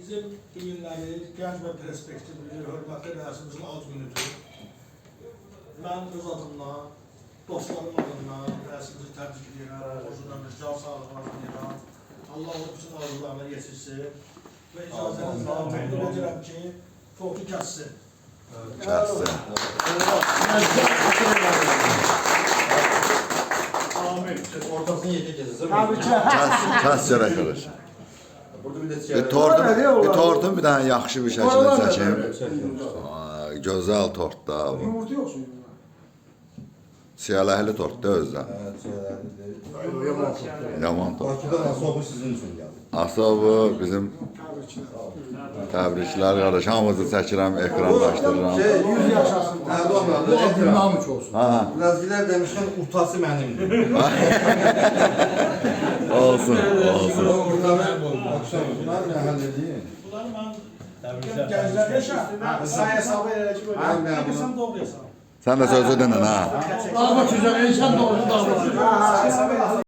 Bizim bu günləri gənc və perspektivli, hörmətli rəisimizin ad günüdür. Mən öz adımdan, dostlarım adından rəisimizi təbrik edirəm, özündən bir can sağlığı arzulayıram. Allah onun bütün arzularına yetişsin və icazənizlə təqdim edirəm ki, tortu kəssin. Kəssin. Ortasını yedi gezirsin. Kəs gərək qardaş. Bir tortun bir dənə yaxşı bir şəkildə çəkim. Gözəl tort da bu. Yumurta yoxsun. Siyaləhli tort da özdən. Yaman tort. Bakıdan asobı sizin üçün gəldi. Asobı bizim təbriklər qardaş. Hamınızı çəkirəm, ekranlaşdırıram. 100 yaşasın. Bu adın namuç olsun. Ha. Lazgilər demişkən urtası mənimdir. Olsun, olsun. Akşam bunlar nə həll edeyim? Bunları mən gənclər yaşa, say hesabı elə ki, böyle bilirsən doğru hesab. Sən də sözü denən ha. Dağma güzel, insan doğru dağma.